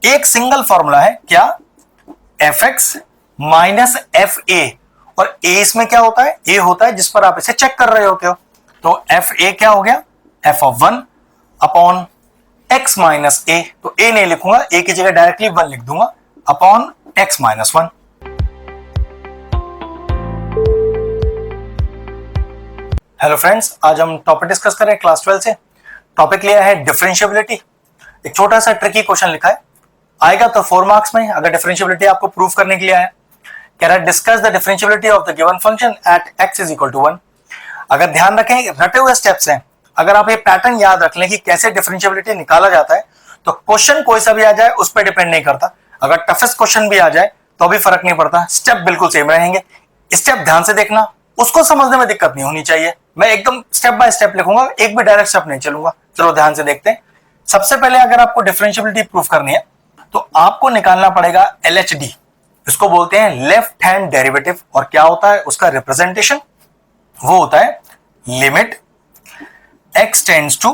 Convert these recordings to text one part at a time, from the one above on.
एक single formula है क्या, एफ एक्स माइनस एफ ए, और ए इसमें क्या होता है, ए होता है जिस पर आप इसे चेक कर रहे होते हो। तो एफ ए क्या हो गया, f of 1 upon x minus a, तो ए नहीं लिखूंगा, ए की जगह डायरेक्टली 1 लिख दूंगा upon x minus 1। Hello friends, आज हम टॉपिक डिस्कस कर रहे हैं क्लास 12 से। टॉपिक लिया है डिफरेंशिएबिलिटी। एक छोटा सा ट्रिकी क्वेश्चन लिखा है, आएगा तो 4 मार्क्स में अगर डिफरेंशिएबिलिटी आपको प्रूव करने के लिए आया। कह रहा है discuss the differentiability of the given function at x is equal to 1। अगर ध्यान रखें, रटे हुए स्टेप्स हैं, अगर आप ये पैटर्न याद रख लें कि कैसे डिफरेंशिएबिलिटी निकाला जाता है, तो क्वेश्चन कोई सा भी आ जाए उस पर डिपेंड नहीं करता। अगर टफेस्ट क्वेश्चन भी आ जाए तो भी फर्क नहीं पड़ता, स्टेप बिल्कुल सेम रहेंगे। स्टेप ध्यान से देखना, उसको समझने में दिक्कत नहीं होनी चाहिए। मैं एकदम स्टेप बाय स्टेप लिखूंगा, एक भी डायरेक्ट स्टेप नहीं चलूंगा। चलो ध्यान से देखते हैं। सबसे पहले अगर आपको डिफरेंशिएबिलिटी प्रूव करनी है तो आपको निकालना पड़ेगा LHD, इसको बोलते हैं लेफ्ट हैंड डेरिवेटिव। और क्या होता है उसका रिप्रेजेंटेशन, वो होता है limit x tends to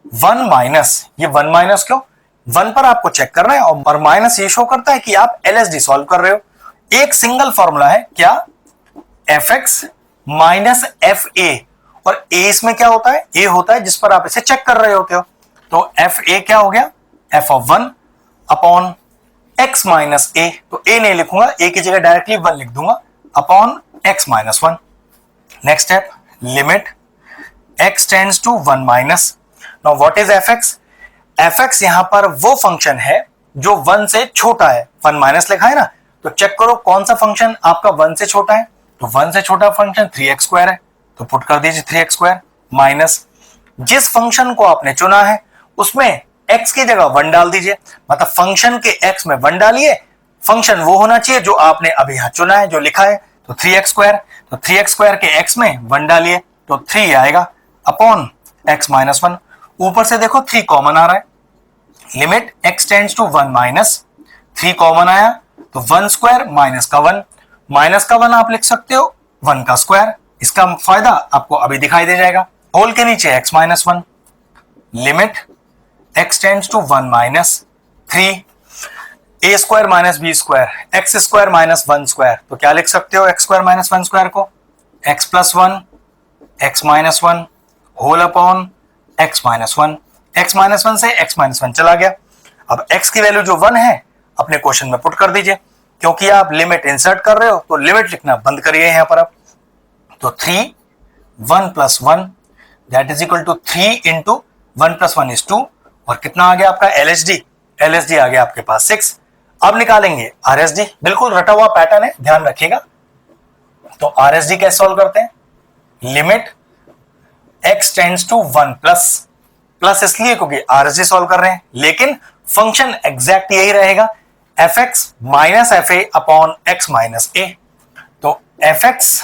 1 minus, ये 1 माइनस क्यों, 1 पर आपको चेक करना है और माइनस ये शो करता है कि आप LHD सॉल्व कर रहे हो। एक सिंगल फॉर्मूला है क्या, fx माइनस एफ ए, और a इसमें क्या होता है, a होता है जिस पर आप इसे चेक कर रहे होते हो। तो एफ ए क्या हो गया, f of 1 upon x minus a, तो a नहीं लिखूंगा, a की जगह डायरेक्टली 1 लिख दूंगा upon x minus 1। Next step, limit x tends to 1 minus. Now what is fx, fx यहां पर वो फंक्शन है जो 1 से छोटा है। 1 माइनस लिखा है ना, तो चेक करो कौन सा फंक्शन आपका 1 से छोटा है। तो 1 से छोटा फंक्शन 3x स्क्वायर है, तो पुट कर दीजिए 3x स्क्वायर माइनस जिस फंक्शन को आपने चुना है उसमें x की जगह 1 डाल दीजिए। मतलब फंक्शन के x में 1 डालिए, फंक्शन वो होना चाहिए जो आपने अभी यहां चुना है, जो लिखा है। तो 3x स्क्वायर, तो 3x स्क्वायर के x में 1 डालिए तो 3 आएगा अपॉन x माइनस 1। ऊपर से देखो 3 कॉमन आ रहा है, limit x tends to 1 minus, 3 common आया तो 1 स्क्वायर माइनस का 1, माइनस का 1 आप लिख सकते हो 1 का स्क्वायर। इसका फायदा आपको अभी दिखाई दे जाएगा। होल के नीचे x minus 1, limit x tends to 1 minus 3, a square minus b square, x square minus 1 square. तो क्या लिख सकते हो x स्क्वायर माइनस 1 स्क्वायर को, x plus 1 x minus 1 whole upon x minus 1। x minus 1 से x minus 1 चला गया। अब x की वैल्यू जो 1 है अपने क्वेश्चन में पुट कर दीजिए, क्योंकि आप लिमिट इंसर्ट कर रहे हो तो लिमिट लिखना बंद करिए यहां पर आप। तो 3 1 plus 1 that is equal to 3 into 1 plus 1 is 2, और कितना आ गया आपका LHD, LHD आ गया आपके पास 6। अब निकालेंगे RSD, बिल्कुल रटा हुआ पैटर्न है, ध्यान रखिएगा। तो RSD कैसे सॉल्व करते हैं, limit x tends to 1 plus, plus इसलिए क्योंकि RSD सॉल्व कर रहे हैं, लेकिन फंक्शन एग्जैक्ट यही रहेगा, fx minus f a upon x minus a. तो fx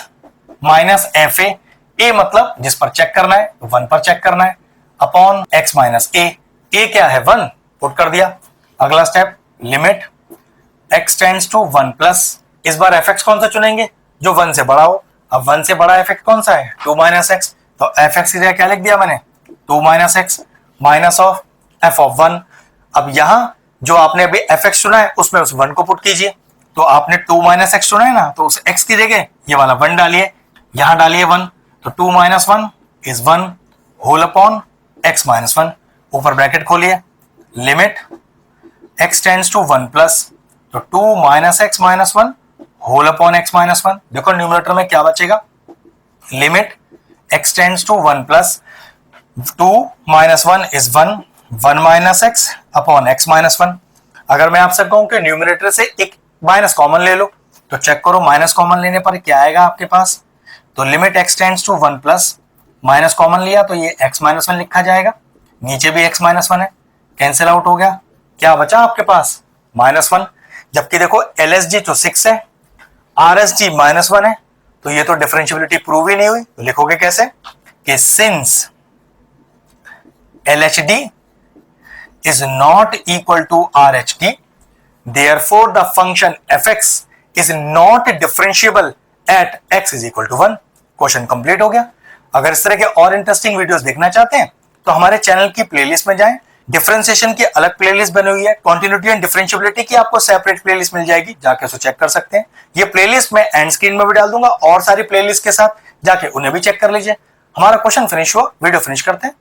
माइनस एफ ए मतलब जिस पर चेक करना है 1 पर चेक करना है अपॉन x माइनस ए, क्या है 1, पुट कर दिया। अगला step, limit x tends to 1 plus, इस बार fx कौन सा चुनेंगे जो 1 से बड़ा हो। अब 1 से बड़ा fx कौन सा है, 2 माइनस एक्स, तो fx की जगह क्या लिख दिया मैंने, 2 minus X minus of f of 1। अब यहां जो आपने अभी fx चुना है उसमें उस 1 को पुट कीजिए। तो आपने 2 माइनस एक्स चुना है ना, तो उस x की जगह ये वाला 1 डालिए, यहां डालिए 1, तो 2 minus 1 is 1 whole upon x minus 1। ऊपर ब्रैकेट खोलिए, limit x tends to 1 plus, तो 2 minus X minus 1 whole upon x minus 1। देखो न्यूमरेटर में क्या बचेगा, limit x tends to 1 plus 2 minus 1 is 1, 1 minus X upon x minus 1। अगर मैं आपसे कहूं कि न्यूमरेटर से एक माइनस कॉमन ले लो, तो चेक करो माइनस कॉमन लेने पर क्या आएगा आपके पास। तो limit x tends to 1 plus, minus common लिया तो ये x माइनस 1 लिखा जाएगा, नीचे भी x माइनस 1 है, कैंसिल आउट हो गया। क्या बचा आपके पास, माइनस 1। जबकि देखो LHD तो 6 है, RSD माइनस 1 है, तो ये तो डिफरेंशिएबिलिटी प्रूव ही नहीं हुई। तो लिखोगे कैसे कि since LHD is not equal to RHD, therefore the function fx is not differentiable at x is equal to 1। Question complete हो गया। अगर इस तरह के और इंटरेस्टिंग वीडियोस देखना चाहते हैं तो हमारे चैनल की प्लेलिस्ट में जाएं, डिफरेंशिएशन की अलग प्लेलिस्ट बनी हुई है, कॉन्टिन्यूटी एंड डिफरेंशियबिलिटी की आपको सेपरेट प्लेलिस्ट मिल जाएगी, जाके उसको चेक कर सकते हैं। ये प्लेलिस्ट मैं एंड स्क्रीन में भी डाल दूंगा और सारी प्लेलिस्ट के साथ, जाके उन्हें भी चेक कर लीजिए। हमारा क्वेश्चन फिनिश हुआ, वीडियो फिनिश करते हैं।